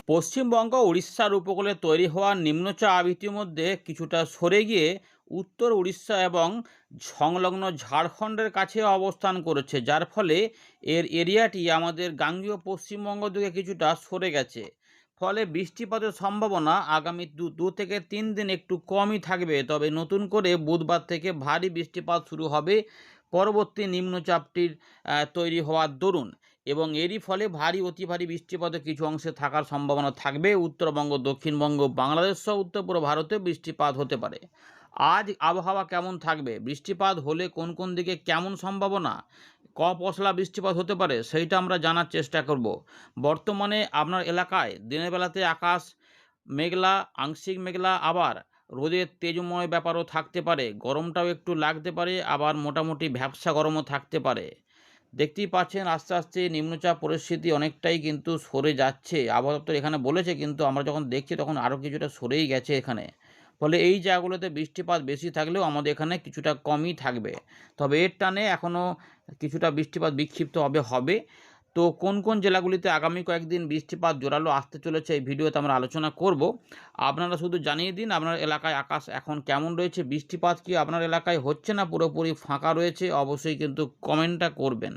পশ্চিমবঙ্গ উড়িষ্যার উপকূলে তৈরি হওয়া নিম্নচাপ ইতিমধ্যে কিছুটা সরে গিয়ে উত্তর উড়িষ্যা এবং সংলগ্ন ঝাড়খণ্ডের কাছে অবস্থান করেছে, যার ফলে এর এরিয়াটি আমাদের গাঙ্গেয় পশ্চিমবঙ্গ দিকে কিছুটা সরে গেছে। ফলে বৃষ্টিপাতের সম্ভাবনা আগামী দু থেকে 3 দিন একটু কমই থাকবে। তবে নতুন করে বুধবার থেকে ভারী বৃষ্টিপাত শুরু হবে পরবর্তী নিম্নচাপটির তৈরি হওয়ার দরুন, এবং এরই ফলে ভারী অতি ভারী বৃষ্টিপাতও কিছু অংশে থাকার সম্ভাবনা থাকবে। উত্তরবঙ্গ, দক্ষিণবঙ্গ, বাংলাদেশ সহ উত্তর পূর্ব ভারতে বৃষ্টিপাত হতে পারে। আজ আবহাওয়া কেমন থাকবে, বৃষ্টিপাত হলে কোন কোন দিকে কেমন সম্ভাবনা, পশলা বৃষ্টিপাত হতে পারে, সেইটা আমরা জানার চেষ্টা করব। বর্তমানে আপনার এলাকায় দিনের বেলাতে আকাশ মেঘলা, আংশিক মেঘলা, আবার রোদের তেজময় ব্যাপারও থাকতে পারে। গরমটাও একটু লাগতে পারে, আবার মোটামুটি ভ্যাপসা গরমও থাকতে পারে। দেখতেই পাচ্ছেন আস্তে আস্তে নিম্নচাপ পরিস্থিতি অনেকটাই কিন্তু সরে যাচ্ছে। আবহাওয়া দপ্তর এখানে বলেছে, কিন্তু আমরা যখন দেখছি তখন আরও কিছুটা সরেই গেছে এখানে। ফলে এই জায়গাগুলোতে বৃষ্টিপাত বেশি থাকলেও আমাদের এখানে কিছুটা কমই থাকবে। তবে এর টানে এখনও কিছুটা বৃষ্টিপাত বিক্ষিপ্তভাবে হবে। তো কোন কোন জেলাগুলিতে আগামী কয়েকদিন বৃষ্টিপাত জোরালো আসতে চলেছে এই ভিডিওতে আমরা আলোচনা করব। আপনারা শুধু জানিয়ে দিন আপনার এলাকায় আকাশ এখন কেমন রয়েছে, বৃষ্টিপাত কি আপনার এলাকায় হচ্ছে না পুরোপুরি ফাঁকা রয়েছে, অবশ্যই কিন্তু কমেন্টটা করবেন।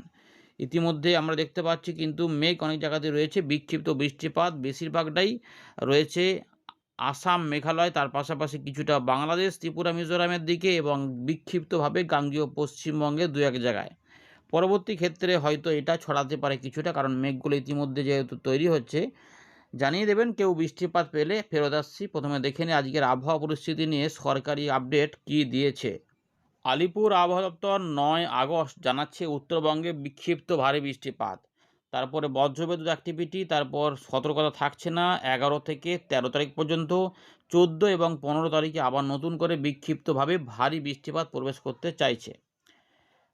ইতিমধ্যে আমরা দেখতে পাচ্ছি কিন্তু মেঘ অনেক জায়গাতে রয়েছে, বিক্ষিপ্ত বৃষ্টিপাত বেশিরভাগটাই রয়েছে আসাম, মেঘালয়, তার পাশাপাশি কিছুটা বাংলাদেশ, ত্রিপুরা, মিজোরামের দিকে, এবং বিক্ষিপ্তভাবে গাঙ্গেয় পশ্চিমবঙ্গে দু এক জায়গায়। পরবর্তী ক্ষেত্রে হয়তো এটা ছড়াতে পারে কিছুটা, কারণ মেঘগুলো ইতিমধ্যে যেহেতু তৈরি হচ্ছে। জানিয়ে দেবেন কেউ বৃষ্টিপাত পেলে। ফেরত আসছি, প্রথমে দেখে নিই আজকের আবহাওয়া পরিস্থিতি নিয়ে সরকারি আপডেট কী দিয়েছে। আলিপুর আবহাওয়া দপ্তর 9 আগস্ট জানাচ্ছে উত্তরবঙ্গে বিক্ষিপ্ত ভারী বৃষ্টিপাত, তারপরে বজ্রবিদ্যুৎ অ্যাক্টিভিটি, তারপর সতর্কতা থাকছে না 11 থেকে 13 তারিখ পর্যন্ত। 14 এবং 15 তারিখে আবার নতুন করে বিক্ষিপ্তভাবে ভারী বৃষ্টিপাত প্রবেশ করতে চাইছে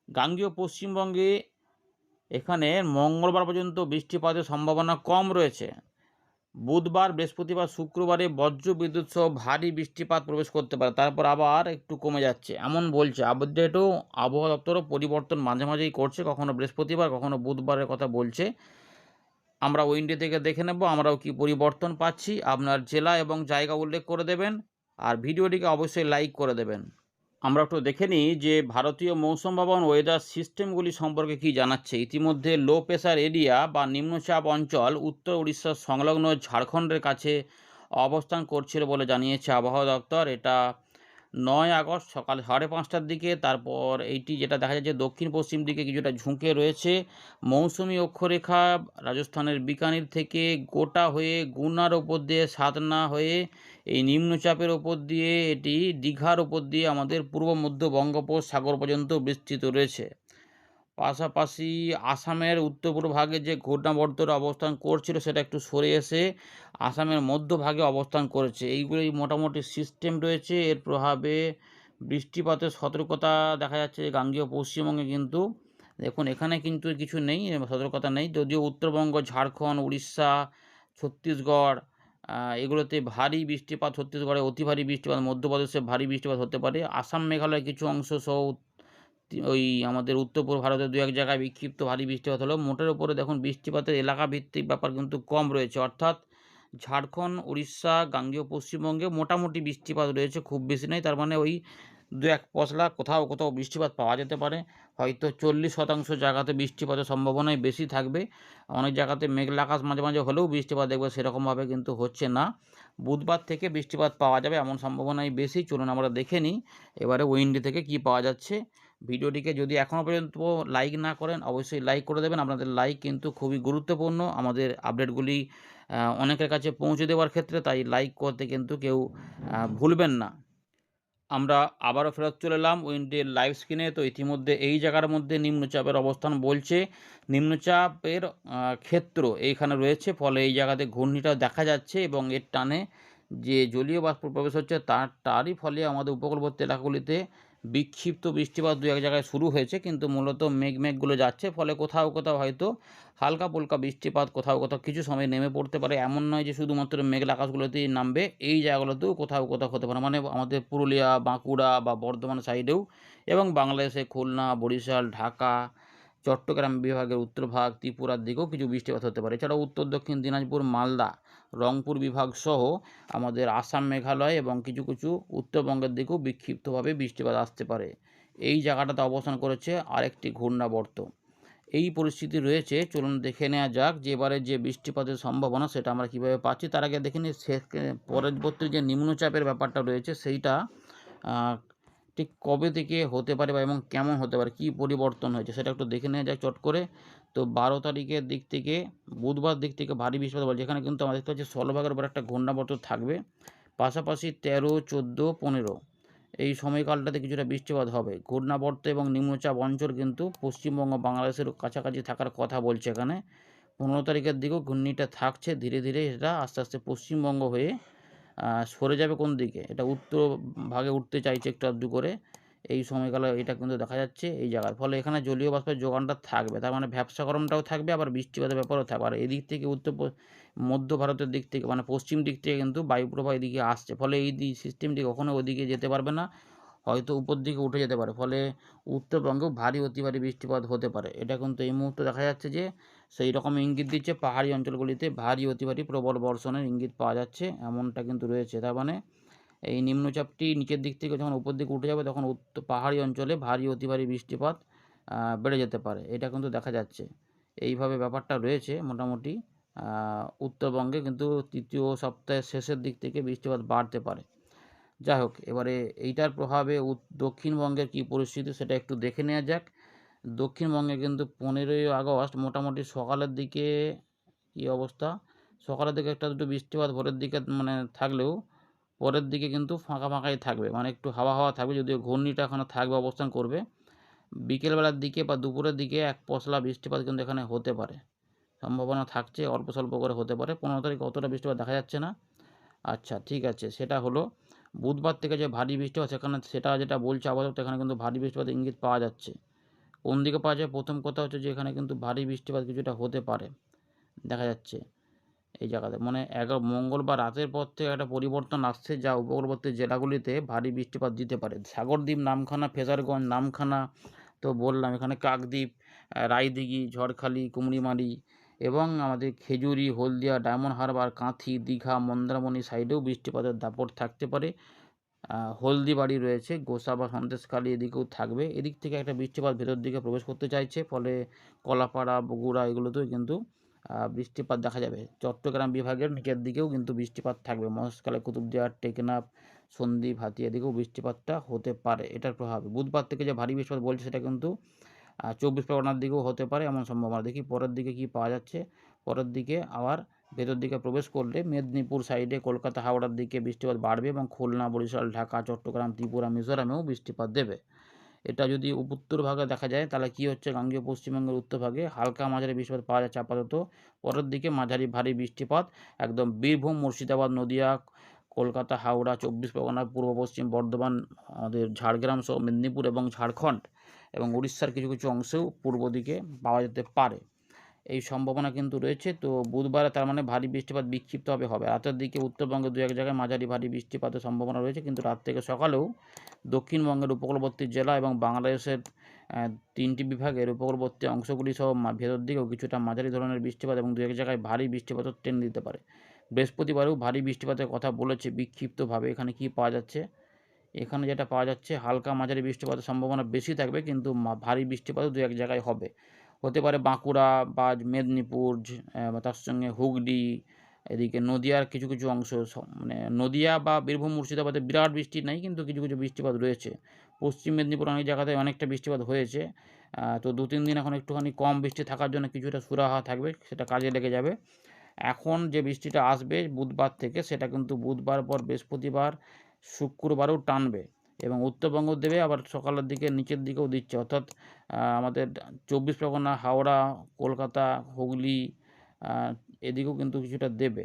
গাঙ্গেয় পশ্চিমবঙ্গে। এখানে মঙ্গলবার পর্যন্ত বৃষ্টিপাতের সম্ভাবনা কম রয়েছে। বুধবার, বৃহস্পতিবার, শুক্রবারে বজ্র বিদ্যুৎ সহ ভারী বৃষ্টিপাত প্রবেশ করতে পারে, তারপর আবার একটু কমে যাচ্ছে এমন বলছে। আপডেটও আবহাওয়া দপ্তরও পরিবর্তন মাঝে মাঝেই করছে, কখনো বৃহস্পতিবার কখনো বুধবারের কথা বলছে। আমরা উইন্ডো থেকে দেখে নেব আমরাও কি পরিবর্তন পাচ্ছি। আপনার জেলা এবং জায়গা উল্লেখ করে দেবেন, আর ভিডিওটিকে অবশ্যই লাইক করে দেবেন। আমরা একটু দেখে নিই যে ভারতীয় মৌসুম ভবন ওয়েদার সিস্টেমগুলি সম্পর্কে কি জানাচ্ছে। ইতিমধ্যে লো প্রেসার এরিয়া বা নিম্নচাপ অঞ্চল উত্তর উড়িষ্যার সংলগ্ন ঝাড়খণ্ডের কাছে অবস্থান করছিল বলে জানিয়েছে আবহাওয়া দপ্তর। এটা 9 আগস্ট সকাল 5:30টার দিকে। তারপর এইটি যেটা দেখা যাচ্ছে দক্ষিণ পশ্চিম দিকে কিছুটা ঝুঁকে রয়েছে। মৌসুমি অক্ষরেখা রাজস্থানের বিকানির থেকে গোটা হয়ে গুনার ওপর দিয়ে সাতনা হয়ে এই নিম্নচাপের ওপর দিয়ে এটি দীঘার ওপর দিয়ে আমাদের পূর্ব মধ্য বঙ্গোপসাগর পর্যন্ত বিস্তৃত রয়েছে। পাশাপাশি আসামের উত্তর পূর্ব ভাগে যে ঘূর্ণাবর্তটা অবস্থান করছিল সেটা একটু সরে এসে আসামের মধ্যভাগে অবস্থান করেছে। এইগুলোই মোটামুটি সিস্টেম রয়েছে। এর প্রভাবে বৃষ্টিপাতের সতর্কতা দেখা যাচ্ছে গাঙ্গেয় পশ্চিমবঙ্গে, কিন্তু দেখুন এখানে কিন্তু কিছু নেই, সতর্কতা নেই। যদিও উত্তরবঙ্গ, ঝাড়খণ্ড, উড়িষ্যা, ছত্তিশগড় এগুলোতে ভারী বৃষ্টিপাত, ছত্তিশগড়ে অতি ভারী বৃষ্টিপাত, মধ্যপ্রদেশে ভারী বৃষ্টিপাত হতে পারে। আসাম, মেঘালয় কিছু অংশ সহ ওই আমাদের উত্তর পূর্ব ভারতের দু এক জায়গায় বিক্ষিপ্ত ভারী বৃষ্টিপাত হলেও মোটের উপরে দেখুন বৃষ্টিপাতের এলাকা ভিত্তিক ব্যাপার কিন্তু কম রয়েছে। অর্থাৎ ঝাড়খণ্ড, উড়িষ্যা, গাঙ্গেয় পশ্চিমবঙ্গে মোটামুটি বৃষ্টিপাত রয়েছে, খুব বেশি নেই। তার মানে ওই দু এক পশলা কোথাও কোথাও বৃষ্টিপাত পাওয়া যেতে পারে। হয়তো 40% জায়গাতে বৃষ্টিপাতের সম্ভাবনাই বেশি থাকবে। অনেক জায়গাতে মেঘলা আকাশ মাঝে মাঝে হলেও বৃষ্টিপাত দেখবে সেরকমভাবে কিন্তু হচ্ছে না। বুধবার থেকে বৃষ্টিপাত পাওয়া যাবে এমন সম্ভাবনাই বেশি। চলুন আমরা দেখে নিই এবারে উইন্ডি থেকে কি পাওয়া যাচ্ছে। ভিডিওটিকে যদি এখনও পর্যন্ত লাইক না করেন অবশ্যই লাইক করে দেবেন। আপনাদের লাইক কিন্তু খুবই গুরুত্বপূর্ণ আমাদের আপডেটগুলি অনেকের কাছে পৌঁছে দেওয়ার ক্ষেত্রে, তাই লাইক করতে কিন্তু কেউ ভুলবেন না। আমরা আবারও ফেরত চলে এলাম উইন্ডের লাইভ স্ক্রিনে। তো ইতিমধ্যে এই জায়গার মধ্যে নিম্নচাপের অবস্থান বলছে, নিম্নচাপের ক্ষেত্র এইখানে রয়েছে, ফলে এই জায়গাতে ঘূর্ণিটা দেখা যাচ্ছে এবং এর টানে যে জলীয় বাষ্প প্রবেশ হচ্ছে তারই ফলে আমাদের উপকূলবর্তী এলাকাগুলিতে বিক্ষিপ্ত বৃষ্টিপাত দু এক জায়গায় শুরু হয়েছে, কিন্তু মূলত মেঘগুলো যাচ্ছে, ফলে কোথাও কোথাও হয়তো হালকা পুলকা বৃষ্টিপাত কোথাও কোথাও কিছু সময় নেমে পড়তে পারে। এমন নয় যে শুধুমাত্র মেঘলা আকাশগুলোতেই নামবে, এই জায়গাগুলোতেও কোথাও কোথাও হতে পারে। মানে আমাদের পুরুলিয়া, বাঁকুড়া বা বর্ধমান সাইডেও, এবং বাংলাদেশে খুলনা, বরিশাল, ঢাকা, চট্টগ্রাম বিভাগের উত্তরভাগ, ত্রিপুরার দিকেও কিছু বৃষ্টিপাত হতে পারে। এছাড়াও উত্তর দক্ষিণ দিনাজপুর, মালদা, রংপুর বিভাগ সহ আমাদের আসাম, মেঘালয় এবং কিছু কিছু উত্তরবঙ্গের দিকেও বিক্ষিপ্তভাবে বৃষ্টিপাত আসতে পারে। এই জায়গাটাতে অবস্থান করেছে আরেকটি ঘূর্ণাবর্ত। এই পরিস্থিতি রয়েছে। চলুন দেখে নেওয়া যাক যে এবারে যে বৃষ্টিপাতের সম্ভাবনা সেটা আমরা কীভাবে পাচ্ছি। তার আগে দেখে নিই পরবর্তী যে নিম্নচাপের ব্যাপারটা রয়েছে সেইটা ঠিক কবে থেকে হতে পারে বা এবং কেমন হতে পারে, কী পরিবর্তন হয়েছে সেটা একটু দেখে নেওয়া যাক চট করে। তো 12 তারিখের দিক থেকে, বুধবার দিক থেকে ভারী বৃষ্টিপাত বলছে। এখানে কিন্তু আমরা দেখতে পাচ্ছি স্থলভাগের উপর একটা ঘূর্ণাবর্ত থাকবে, পাশাপাশি 13, 14, 15 এই সময়কালটাতে কিছুটা বৃষ্টিপাত হবে। ঘূর্ণাবর্ত এবং নিম্নচাপ অঞ্চল কিন্তু পশ্চিমবঙ্গ, বাংলাদেশের কাছাকাছি থাকার কথা বলছে এখানে। 15 তারিখের দিকেও ঘূর্ণিটা থাকছে, ধীরে ধীরে এটা আস্তে আস্তে পশ্চিমবঙ্গ হয়ে সরে যাবে কোন দিকে, এটা উত্তর ভাগে উঠতে চাইছে একটু আধটু করে। এই সময়কালে এটা কিন্তু দেখা যাচ্ছে এই জায়গায়। ফলে এখানে জলীয় বাষ্পের যোগানটা থাকবে, তার মানে ভ্যাপসা গরমটাও থাকবে, আবার বৃষ্টিপাতের ব্যাপারও থাকবে। আর এদিক থেকে মধ্য ভারতের দিক থেকে, মানে পশ্চিম দিক থেকে কিন্তু বায়ুপ্রবাহ এদিকে আসছে। ফলে এই সিস্টেমটি কখনো ওদিকে যেতে পারবে না, হয়তো উপর দিকে উঠে যেতে পারে। ফলে উত্তরবঙ্গেও ভারী অতি ভারী বৃষ্টিপাত হতে পারে। এটা কিন্তু এই মুহূর্তে দেখা যাচ্ছে যে সেই রকম ইঙ্গিত দিচ্ছে, পাহাড়ি অঞ্চলগুলিতে ভারী অতি ভারী প্রবল বর্ষণের ইঙ্গিত পাওয়া যাচ্ছে, এমনটা কিন্তু রয়েছে। তার মানে এই নিম্নচাপটি নিচের দিক থেকে যখন উপর দিকে উঠে যাবে তখন পাহাড়ি অঞ্চলে ভারী অতি ভারী বৃষ্টিপাত বেড়ে যেতে পারে, এটা কিন্তু দেখা যাচ্ছে। এইভাবে ব্যাপারটা রয়েছে মোটামুটি। উত্তরবঙ্গে কিন্তু তৃতীয় সপ্তাহের শেষের দিক থেকে বৃষ্টিপাত বাড়তে পারে। যাই হোক, এবারে এইটার প্রভাবে দক্ষিণবঙ্গের কী পরিস্থিতি সেটা একটু দেখে নেওয়া যাক। দক্ষিণবঙ্গে কিন্তু 15ই আগস্ট মোটামুটি সকালের দিকে কী অবস্থা, সকালের দিকে একটা দুটো বৃষ্টিপাত ভোরের দিকে মানে থাকলেও পরের দিকে কিন্তু ফাঁকা ফাঁকাই থাকবে, মানে একটু হাওয়া হাওয়া থাকবে, যদিও ঘূর্ণিটা এখানে থাকবে, অবস্থান করবে। বিকেলবেলার দিকে বা দুপুরের দিকে এক পশলা বৃষ্টিপাত কিন্তু এখানে হতে পারে, সম্ভাবনা থাকছে, অল্প স্বল্প করে হতে পারে। 15 তারিখে অতটা বৃষ্টিপাত দেখা যাচ্ছে না। আচ্ছা, ঠিক আছে, সেটা হলো বুধবার থেকে যে ভারী বৃষ্টিপাত সেখানে, সেটা যেটা বলছে আপাতত এখানে কিন্তু ভারী বৃষ্টিপাতের ইঙ্গিত পাওয়া যাচ্ছে। কোন দিকে পাওয়া যায়, প্রথম কথা হচ্ছে যে এখানে কিন্তু ভারী বৃষ্টিপাত কিছুটা হতে পারে, দেখা যাচ্ছে এই জায়গাতে। মানে মঙ্গলবার রাতের পর থেকে একটা পরিবর্তন আসছে, যা উপকূলবর্তী জেলাগুলিতে ভারী বৃষ্টিপাত দিতে পারে। সাগরদ্বীপ, নামখানা, ফেজারগঞ্জ, নামখানা তো বললাম, এখানে কাকদ্বীপ, রায়দিঘি, ঝড়খালি, কুমড়িমারি এবং আমাদের খেজুরি, হলদিয়া, ডায়মন্ড হারবার, কাঁথি, দীঘা, মন্দারমণি সাইডেও বৃষ্টিপাতের দাপট থাকতে পারে। হলদিবাড়ি রয়েছে, গোসা বা সন্দেশখালি এদিকেও থাকবে। এদিক থেকে একটা বৃষ্টিপাত ভেতর দিকে প্রবেশ করতে চাইছে, ফলে কলাপাড়া, বগুড়া এগুলোতেও কিন্তু বৃষ্টিপাত দেখা যাবে। চট্টগ্রাম বিভাগের নিচের দিকেও কিন্তু বৃষ্টিপাত থাকবে, মহেশখালী, কুতুবদিয়া, টেকনাফ, সন্দ্বীপ, হাতিয়া দিকেও বৃষ্টিপাতটা হতে পারে এটার প্রভাবে। বুধবার থেকে যে ভারী বৃষ্টিপাত বলছে সেটা কিন্তু 24 পরগনার দিকেও হতে পারে এমন সম্ভাবনা। দেখি পরের দিকে কি পাওয়া যাচ্ছে। পরের দিকে আবার ভেতর দিকে প্রবেশ করলে মেদিনীপুর সাইডে, কলকাতা, হাওড়ার দিকে বৃষ্টিপাত বাড়বে এবং খুলনা, বরিশাল, ঢাকা, চট্টগ্রাম, ত্রিপুরা, মিজোরামেও বৃষ্টিপাত দেবে। এটা যদি উত্তর ভাগে দেখা যায় তাহলে কি হচ্ছে, গাঙ্গেয় পশ্চিমবঙ্গের উত্তর ভাগে হালকা মাঝারি বৃষ্টিপাত পাওয়া যাচ্ছে আপাতত। পরের দিকে মাঝারি ভারী বৃষ্টিপাত একদম বীরভূম, মুর্শিদাবাদ, নদিয়া, কলকাতা, হাওড়া, 24 পরগনা, পূর্ব পশ্চিম বর্ধমান, আমাদের ঝাড়গ্রাম সহ মেদিনীপুর এবং ঝাড়খণ্ড এবং উড়িষ্যার কিছু কিছু অংশেও পূর্ব দিকে পাওয়া যেতে পারে, এই সম্ভাবনা কিন্তু রয়েছে। তো বুধবারে তার মানে ভারী বৃষ্টিপাত বিক্ষিপ্তভাবে হবে। রাতের দিকে উত্তরবঙ্গের দু এক জায়গায় মাঝারি ভারী বৃষ্টিপাতের সম্ভাবনা রয়েছে, কিন্তু রাত থেকে সকালেও দক্ষিণবঙ্গের উপকূলবর্তী জেলা এবং বাংলাদেশের 3টি বিভাগের উপকূলবর্তী অংশগুলি সহ ভেতর দিকেও কিছুটা মাঝারি ধরনের বৃষ্টিপাত এবং দু এক জায়গায় ভারী বৃষ্টিপাতও টেনে দিতে পারে। বৃহস্পতিবারেও ভারী বৃষ্টিপাতের কথা বলেছে বিক্ষিপ্তভাবে। এখানে কি পাওয়া যাচ্ছে, এখানে যেটা পাওয়া যাচ্ছে হালকা মাঝারি বৃষ্টিপাতের সম্ভাবনা বেশি থাকবে, কিন্তু ভারী বৃষ্টিপাতও দু এক জায়গায় হতে পারে বাঁকুড়া বা মেদিনীপুর, তার সঙ্গে হুগলি, এদিকে নদিয়ার কিছু কিছু অংশ, মানে নদিয়া বা বীরভূম, মুর্শিদাবাদে বিরাট বৃষ্টি নেই, কিন্তু কিছু কিছু বৃষ্টিপাত রয়েছে। পশ্চিম মেদিনীপুর অনেক জায়গাতে অনেকটা বৃষ্টিপাত হয়েছে। তো 2-3 দিন এখন একটুখানি কম বৃষ্টি থাকার জন্য কিছুটা সুরাহা থাকবে, সেটা কাজে লেগে যাবে। এখন যে বৃষ্টিটা আসবে বুধবার থেকে, সেটা কিন্তু বুধবার পর বৃহস্পতিবার, শুক্রবারও টানবে এবং উত্তরবঙ্গ দেবে, আবার সকালের দিকে নিচের দিকেও দিচ্ছে, অর্থাৎ আমাদের 24 পরগনা, হাওড়া, কলকাতা, হুগলি এদিকেও কিন্তু কিছুটা দেবে।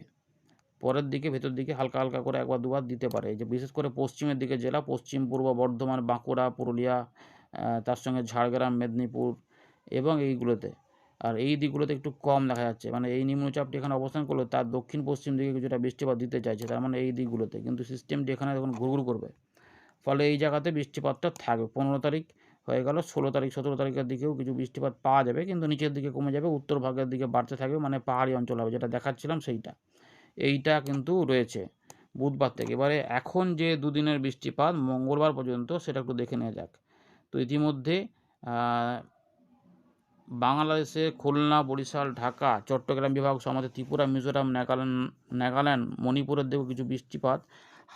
পরের দিকে ভেতর দিকে হালকা হালকা করে একবার দুবার দিতে পারে। এই যে বিশেষ করে পশ্চিমের দিকে জেলা, পশ্চিম পূর্ব বর্ধমান, বাঁকুড়া, পুরুলিয়া, তার সঙ্গে ঝাড়গ্রাম, মেদিনীপুর এবং এইগুলোতে। আর এই দিকগুলোতে একটু কম দেখা যাচ্ছে, মানে এই নিম্নচাপটি এখানে অবস্থান করলে তার দক্ষিণ পশ্চিম দিকে কিছুটা বৃষ্টিপাত দিতে চাইছে, তার মানে এই দিকগুলোতে, কিন্তু সিস্টেমটি এখানে এখন ঘুরঘুর করবে, ফলে এই জায়গাতে বৃষ্টিপাতটা থাকবে। 15 তারিখ হয়ে গেল, 16 তারিখ, 17 তারিখের দিকেও কিছু বৃষ্টিপাত পাওয়া যাবে, কিন্তু নিচের দিকে কমে যাবে, উত্তর ভাগের দিকে বাড়তে থাকবে, মানে পাহাড়ি অঞ্চল হবে, যেটা দেখাচ্ছিলাম সেইটা। এইটা কিন্তু রয়েছে বুধবার থেকে। এবারে এখন যে দুদিনের বৃষ্টিপাত মঙ্গলবার পর্যন্ত সেটা একটু দেখে নেওয়া যাক। তো ইতিমধ্যে বাংলাদেশে খুলনা, বরিশাল, ঢাকা, চট্টগ্রাম বিভাগ সমেত ত্রিপুরা, মিজোরাম, নাগাল্যান্ড, মণিপুরের দিকেও কিছু বৃষ্টিপাত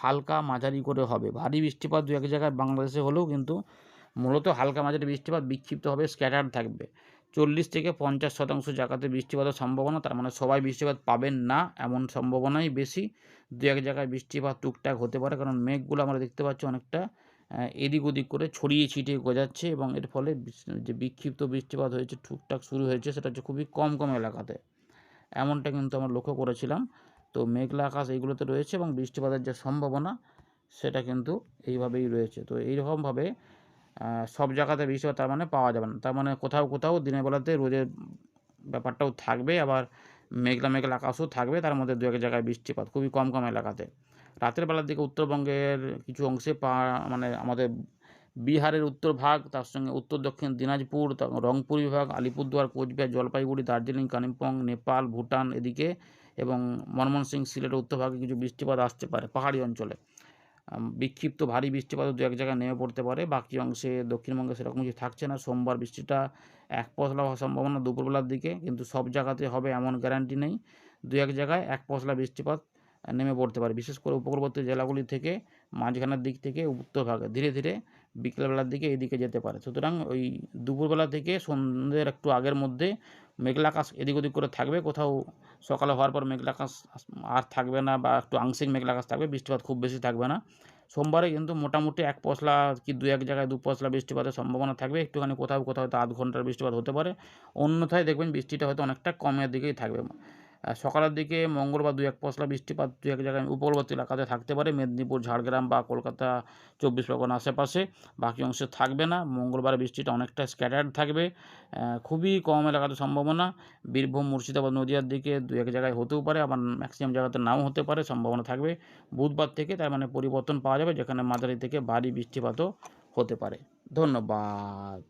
হালকা মাঝারি করে হবে। ভারী বৃষ্টিপাত দু এক জায়গায় বাংলাদেশে হলেও কিন্তু মূলত হালকা মাঝারি বৃষ্টিপাত বিক্ষিপ্তভাবে স্ক্যাটার্ড থাকবে। 40 থেকে 50% জায়গাতে বৃষ্টিপাতের সম্ভাবনা, তার মানে সবাই বৃষ্টিপাত পাবেন না এমন সম্ভাবনাই বেশি। দু এক জায়গায় বৃষ্টিপাত টুকটাক হতে পারে, কারণ মেঘগুলো আমরা দেখতে পাচ্ছি অনেকটা এদিক ওদিক করে ছড়িয়ে ছিটিয়ে গজাচ্ছে, এবং এর ফলে যে বিক্ষিপ্ত বৃষ্টিপাত হয়েছে টুকটাক শুরু হয়েছে সেটা হচ্ছে খুবই কম কম এলাকাতে, এমনটা কিন্তু আমরা লক্ষ্য করেছিলাম। তো মেঘলা আকাশ এইগুলোতে রয়েছে এবং বৃষ্টিপাতের যে সম্ভাবনা সেটা কিন্তু এইভাবেই রয়েছে। তো এইরকমভাবে সব জায়গাতে বৃষ্টিপাত তার মানে পাওয়া যাবে না, তার মানে কোথাও কোথাও দিনের বেলাতে রোদের ব্যাপারটাও থাকবে, আবার মেঘলা মেঘলা আকাশও থাকবে, তার মধ্যে দু এক জায়গায় বৃষ্টিপাত খুবই কম কম এলাকাতে। রাতের বেলার দিকে উত্তরবঙ্গের কিছু অংশে মানে আমাদের বিহারের উত্তর ভাগ, তার সঙ্গে উত্তর দক্ষিণ দিনাজপুর, রংপুর বিভাগ, আলিপুরদুয়ার, কোচবিহার, জলপাইগুড়ি, দার্জিলিং, কালিম্পং, নেপাল, ভুটান এদিকে এবং ময়মনসিংহ, সিলেটের উত্তর ভাগে কিছু বৃষ্টিপাত আসতে পারে পাহাড়ি অঞ্চলে। বিক্ষিপ্ত ভারী বৃষ্টিপাতও দু এক জায়গায় নেমে পড়তে পারে। বাকি অংশে দক্ষিণবঙ্গে সেরকম কিছু থাকছে না। সোমবার বৃষ্টিটা এক পশলা হওয়ার সম্ভাবনা দুপুরবেলার দিকে, কিন্তু সব জায়গাতে হবে এমন গ্যারান্টি নেই। দু এক জায়গায় এক পশলা বৃষ্টিপাত নেমে পড়তে পারে, বিশেষ করে উপকূলবর্তী জেলাগুলি থেকে মাঝখানের দিক থেকে উত্তরভাগে ধীরে ধীরে বিকেলবেলার দিকে এদিকে যেতে পারে। সুতরাং ওই দুপুরবেলা থেকে সন্ধ্যের একটু আগের মধ্যে মেঘলা আকাশ এদিক ওদিক করে থাকবে, কোথাও সকালে হওয়ার পর মেঘলা আকাশ আর থাকবে না, বা একটু আংশিক মেঘলা আকাশ থাকবে, বৃষ্টিপাত খুব বেশি থাকবে না। সোমবারে কিন্তু মোটামুটি এক পশলা কি দু এক জায়গায় দু পশলা বৃষ্টিপাতের সম্ভাবনা থাকবে, একটুখানি কোথাও কোথাও হয়তো আধ ঘন্টার বৃষ্টিপাত হতে পারে, অন্যথায় দেখবেন বৃষ্টিটা হয়তো অনেকটা কমের দিকেই থাকবে। সকালের দিকে মঙ্গলবার দু এক পশলা বৃষ্টিপাত দু এক জায়গায় উপকূলবর্তী এলাকাতে থাকতে পারে, মেদিনীপুর, ঝাড়গ্রাম বা কলকাতা, 24 পরগনা আশেপাশে। বাকি অংশে থাকবে না। মঙ্গলবার বৃষ্টিটা অনেকটা স্ক্যাটার্ড থাকবে, খুবই কম এলাকাতে সম্ভাবনা। বীরভূম, মুর্শিদাবাদ, নদীয়ার দিকে দু এক জায়গায় হতেও পারে, আবার ম্যাক্সিমাম জায়গাতে নাও হতে পারে, সম্ভাবনা থাকবে। বুধবার থেকে তার মানে পরিবর্তন পাওয়া যাবে, যেখানে মাঝারি থেকে ভারী বৃষ্টিপাতও হতে পারে। ধন্যবাদ।